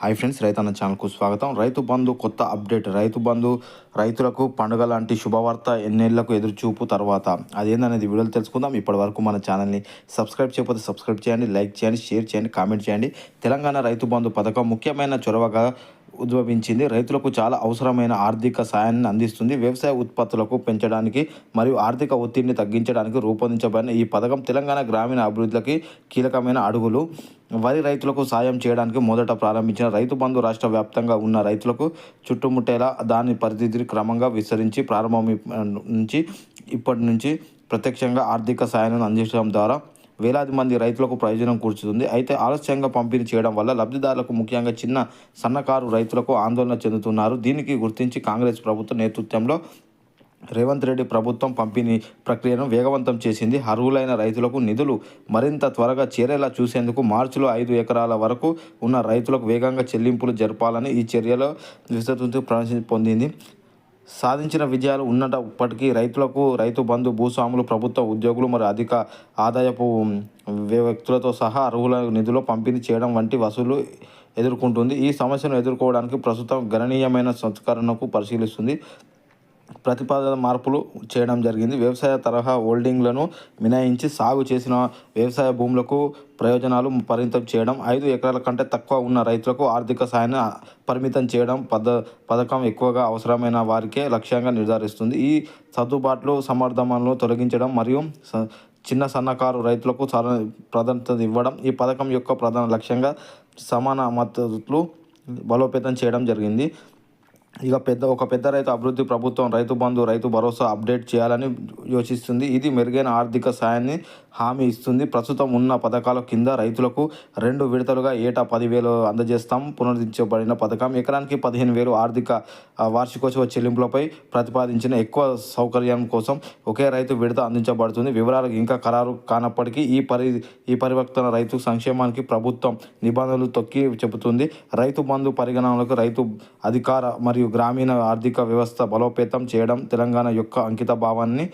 Hi friends, రైతన్న ఛానల్కు స్వాగతం. రైతు బంధు కొత్త అప్డేట్. రైతు బంధు రైతులకు పండుగ లాంటి శుభవార్త ఎన్నేళ్లకు ఎదురుచూపు తర్వాత అదేందనేది వీడియోలు తెలుసుకుందాం. ఇప్పటి వరకు మన ఛానల్ని సబ్స్క్రైబ్ చేయకపోతే సబ్స్క్రైబ్ చేయండి, లైక్ చేయండి, షేర్ చేయండి, కామెంట్ చేయండి. తెలంగాణ రైతు బంధు పథకం ముఖ్యమైన చొరవగా ఉద్భవించింది. రైతులకు చాలా అవసరమైన ఆర్థిక సాయాన్ని అందిస్తుంది. వ్యవసాయ ఉత్పత్తులకు పెంచడానికి మరియు ఆర్థిక ఒత్తిడిని తగ్గించడానికి రూపొందించబడిన ఈ పథకం తెలంగాణ గ్రామీణ అభివృద్ధికి కీలకమైన అడుగులు. వరి రైతులకు సాయం చేయడానికి మొదట ప్రారంభించిన రైతు బంధు రాష్ట్ర వ్యాప్తంగా ఉన్న రైతులకు చుట్టుముట్టేలా దాని పరిధిని క్రమంగా విస్తరించి ప్రారంభం నుంచి ఇప్పటి నుంచి ప్రత్యక్షంగా ఆర్థిక సాయాన్ని అందించడం ద్వారా వేలాది మంది రైతులకు ప్రయోజనం కూర్చుతుంది. అయితే ఆలస్యంగా పంపిణీ చేయడం వల్ల లబ్ధిదారులకు, ముఖ్యంగా చిన్న సన్నకారు రైతులకు ఆందోళన చెందుతున్నారు. దీనికి గుర్తించి కాంగ్రెస్ ప్రభుత్వ నేతృత్వంలో రేవంత్ రెడ్డి ప్రభుత్వం పంపిణీ ప్రక్రియను వేగవంతం చేసింది. అర్హులైన రైతులకు నిధులు మరింత త్వరగా చేరేలా చూసేందుకు మార్చిలో 5 ఎకరాల వరకు ఉన్న రైతులకు వేగంగా చెల్లింపులు జరపాలని ఈ చర్యలో విస్తృత ప్రాచుర్యం పొందింది. సాధించిన విజయాలు ఉన్నప్పటికీ రైతులకు రైతు బంధు భూస్వాములు, ప్రభుత్వ ఉద్యోగులు మరియు అధిక ఆదాయపు వ్యక్తులతో సహా అర్హుల నిధులు పంపిణీ చేయడం వంటి వసూలు ఎదుర్కొంటుంది. ఈ సమస్యను ఎదుర్కోవడానికి ప్రస్తుతం గణనీయమైన సంస్కరణకు పరిశీలిస్తుంది. ప్రతిపాదన మార్పులు చేయడం జరిగింది. వ్యవసాయ తరహా హోల్డింగ్లను మినహాయించి సాగు చేసిన వ్యవసాయ భూములకు ప్రయోజనాలు పరిమితం చేయడం, 5 ఎకరాల కంటే తక్కువ ఉన్న రైతులకు ఆర్థిక సాయాన్ని పరిమితం చేయడం పథకం ఎక్కువగా అవసరమైన వారికే లక్ష్యంగా నిర్ధారిస్తుంది. ఈ సర్దుబాట్లు సమర్థనలను తొలగించడం మరియు చిన్న సన్నకారు రైతులకు ప్రాధాన్యత ఇవ్వడం ఈ పథకం యొక్క ప్రధాన లక్ష్యంగా సమాన మద్దతులు బలోపేతం చేయడం జరిగింది. ఇక ఒక పెద్ద రైతు అభివృద్ధి ప్రభుత్వం రైతు బంధు, రైతు భరోసా అప్డేట్ చేయాలని యోచిస్తుంది. ఇది మెరుగైన ఆర్థిక సాయాన్ని హామీ ఇస్తుంది. ప్రస్తుతం ఉన్న పథకాల కింద రైతులకు 2 విడతలుగా ఏటా 10,000 అందజేస్తాం. పునరుద్ధరించబడిన పథకం ఎకరానికి 15,000 ఆర్థిక వార్షికోత్సవ చెల్లింపులపై ప్రతిపాదించిన ఎక్కువ సౌకర్యం కోసం ఒకే రైతు విడత అందించబడుతుంది. వివరాలు ఇంకా ఖరారు కానప్పటికీ ఈ పరివర్తన రైతు సంక్షేమానికి ప్రభుత్వం నిబంధనలు తొక్కి చెబుతుంది. రైతు బంధు పరిగణనలకు రైతు అధికార మరియు గ్రామీణ ఆర్థిక వ్యవస్థ బలోపేతం చేయడం, తెలంగాణ యొక్క అంకిత భావాన్ని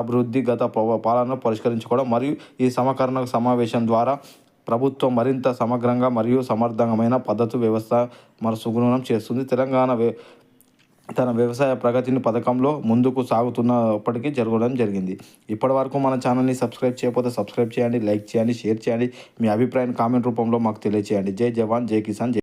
అభివృద్ధి, గత పాలనను పరిష్కరించుకోవడం మరియు ఈ సమకరణ సమావేశం ద్వారా ప్రభుత్వం మరింత సమగ్రంగా మరియు సమర్థమైన పద్ధతి వ్యవస్థ సుగుణం చేస్తుంది. తెలంగాణ తన వ్యవసాయ ప్రగతిని పథకంలో ముందుకు సాగుతున్నప్పటికీ జరగడం జరిగింది. ఇప్పటి వరకు మన ఛానల్ని సబ్స్క్రైబ్ చేయకపోతే సబ్స్క్రైబ్ చేయండి, లైక్ చేయండి, షేర్ చేయండి. మీ అభిప్రాయాన్ని కామెంట్ రూపంలో మాకు తెలియజేయండి. జై జవాన్, జై కిసాన్.